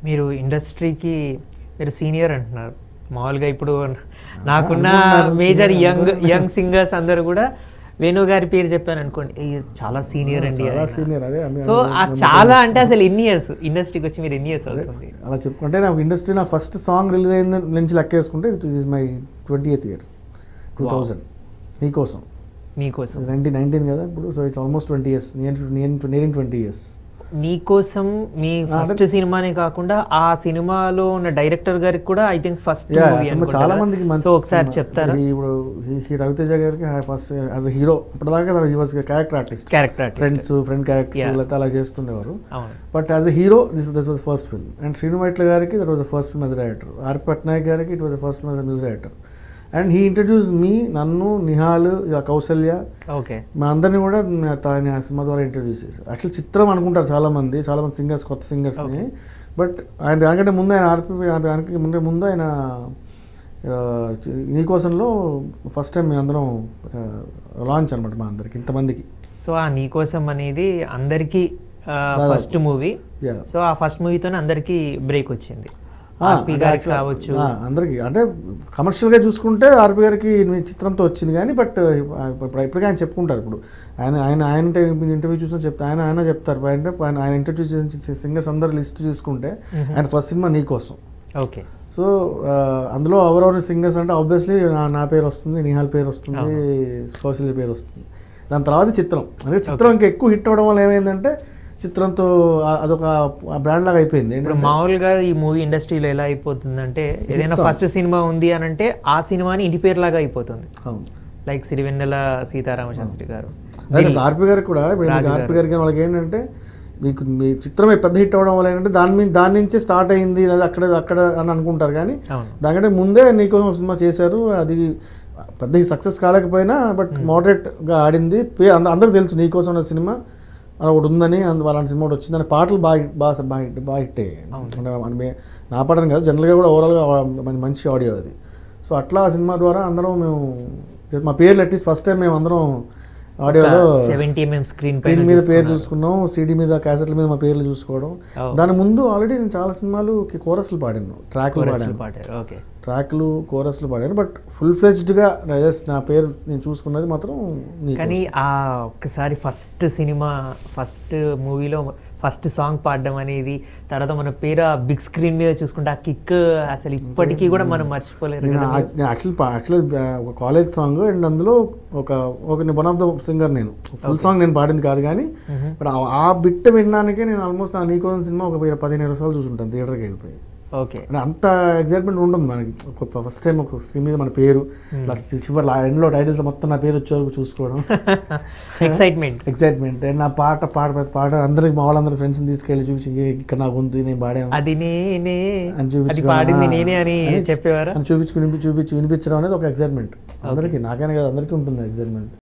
మీరు ఇండస్ట్రీకి మీరు సీనియర్ అంటున్నారు. మామూలుగా ఇప్పుడు నాకున్న మేజర్ యంగ్ సింగర్స్ అందరూ కూడా వేణు గారి పేరు చెప్పాను అనుకోండి, చాలా సీనియర్ అండి. సో చాలా అంటే అసలు ఎన్ని ఇయర్స్ ఇండస్ట్రీకి వచ్చి మీరు ఎన్ని ఇయర్స్ అవుతుంది అలా చెప్పుకుంటే నాకు ఇండస్ట్రీ నా ఫస్ట్ సాంగ్ రిలీజ్ అయిన నుంచి లెక్క వేసుకుంటే it is my 20th year 2000 నీకోసం 19 కదా ఇప్పుడు. So it's almost 20 years, nearing 20 years. నీకోసం మీ ఫస్ట్ సినిమానే కాకుండా ఆ సినిమాలో ఉన్న డైరెక్టర్ గారికి కూడా ఐ థింక్ ఫస్ట్ చాలా మందికి సో ఒకసారి చెప్తారా? ఇప్పుడు రవితేజ గారికి ఫస్ట్ యాజ్ అ హీరో ఇప్పటిదాకా he was character artist, friend characters అలా చేస్తుండేవారు. But as a hero this was first film. And Srinu Vaitla గారికి that was the first film as director. RP Patnaik గారికి it was the first film as music director. And he introduce me, నన్ను, నిహాల్, కౌసల్య, మా అందరినీ కూడా ఆయన cinema ద్వారా ఇంట్రడ్యూస్ చేశారు. Actual చిత్రం అనుకుంటారు చాలా మంది సింగర్స్, కొత్త సింగర్స్ని. బట్ ఆయన దానికంటే ముందు ఆయన దానికి ముందు ఆయన నీకోసంలో ఫస్ట్ టైం మేము అందరం లాంచ్ అనమాట మా అందరికి, ఇంతమందికి. సో ఆ నీకోసం అనేది అందరికీ ఫస్ట్ మూవీ. సో ఆ ఫస్ట్ మూవీతోనే అందరికీ బ్రేక్ వచ్చింది కావచ్చు అందరికి. అంటే కమర్షియల్గా చూసుకుంటే ఆర్పి గారికి చిత్రంతో వచ్చింది కానీ, బట్ ఇప్పటికీ ఆయన చెప్పుకుంటారు. ఇప్పుడు ఆయన ఇంటర్వ్యూ చూసిన ఆయన చెప్తారు. అంటే ఆయన ఇంటర్వ్యూ చేసిన సింగర్స్ అందరు లిస్ట్ చూసుకుంటే ఆయన ఫస్ట్ సినిమా నీకోసం. ఓకే. సో అందులో ఎవరెవరు సింగర్స్ అంటే ఆబ్వియస్లీ నా పేరు వస్తుంది, నిహాల్ పేరు వస్తుంది, కౌశల్య పేరు వస్తుంది. దాని తర్వాత చిత్రం. అంటే చిత్రం ఇంకా ఎక్కువ హిట్ అవ్వడం వల్ల ఏమైందంటే చిత్రంతో అదొక బ్రాండ్ లాగా అయిపోయింది. ఇప్పుడు మామూలుగా ఈ మూవీ ఇండస్ట్రీలో ఎలా అయిపోతుందంటే ఏదైనా ఫస్ట్ సినిమా ఉంది అని అంటే ఆ సినిమాని ఇంటి పేరు లాగా అయిపోతుంది. లైక్ సిరివెన్నెల సీతారామ శాస్త్రి గారు, ఆర్పి గారికి కూడా. ఆర్పి గారికి వాళ్ళకి ఏంటంటే మీకు మీ చిత్రమే పెద్ద హిట్ అవ్వడం వల్ల ఏంటంటే దాని నుంచే స్టార్ట్ అయింది లేదా అక్కడ అని అనుకుంటారు. కానీ దానికంటే ముందే నీకోసం సినిమా చేశారు. అది పెద్ద సక్సెస్ కాలేకపోయినా బట్ మోడరేట్గా ఆడింది. అందరికి తెలుసు నీకోసం అనే సినిమా అలా ఒకటి ఉందని, అలాంటి సినిమా ఒకటి వచ్చిందని. పాటలు బాగా హిట్ అయ్యాయి. నా పాటని కాదు, జనరల్గా కూడా ఓవరాల్గా మంచి ఆడియో అది. సో అట్లా ఆ సినిమా ద్వారా అందరం మేము మా పేర్లు అట్లీస్ట్ ఫస్ట్ టైం మేము అందరం ఆడియోలో 70mm స్క్రీన్ మీద పేరు చూసుకున్నాం, సీడీ మీద, క్యాసెట్ల మీద మా పేర్లు చూసుకోవడం. దాని ముందు ఆల్రెడీ నేను చాలా సినిమాలు కోరస్లు పాడాను, ట్రాక్లు కోరస్లు పాడాను. బట్ ఫుల్ ఫ్లెజ్డ్గా నా పేరు నేను చూసుకున్నది మాత్రం. కానీ ఆ ఒక్కసారి ఫస్ట్ సినిమా ఫస్ట్ మూవీలో ఫస్ట్ సాంగ్ పాడడం అనేది, తర్వాత మన పేరు ఆ బిగ్ స్క్రీన్ మీద చూసుకుంటే ఆ కిక్ అసలు ఇప్పటికీ కూడా మనం మర్చిపోలేరు. యాక్చువల్లీ ఒక కాలేజ్ సాంగ్. అండ్ అందులో ఒక వన్ ఆఫ్ ద సింగర్ నేను. ఫుల్ సాంగ్ నేను పాడింది కాదు కానీ బట్ ఆ బిట్ వినడానికే నేను ఆల్మోస్ట్ నా నీకోసం సినిమా ఒక 15 సార్లు చూసుంటాను థియేటర్కి వెళ్ళిపోయి. ఓకే. అంత ఎగ్జైట్మెంట్ ఉంటుంది మనకి. ఫస్ట్ టైం ఒక స్క్రీన్ మీద మన పేరు, చివరి ఎండ్లో టైటిల్స్ మొత్తం నా పేరు వచ్చే వరకు చూసుకోవడం, ఎక్సైట్మెంట్. అండ్ నా పాట అందరికి, మా వాళ్ళందరూ ఫ్రెండ్స్ని తీసుకెళ్ళి చూపించి ఇక్కడ నా గొంతు నేను పాడాను అది నేనే అని చూపించుకుని వినిపించడం అనేది ఒక ఎక్సైట్మెంట్ అందరికీ. నాకైనా కదా, అందరికీ ఉంటుంది ఎక్సైట్మెంట్.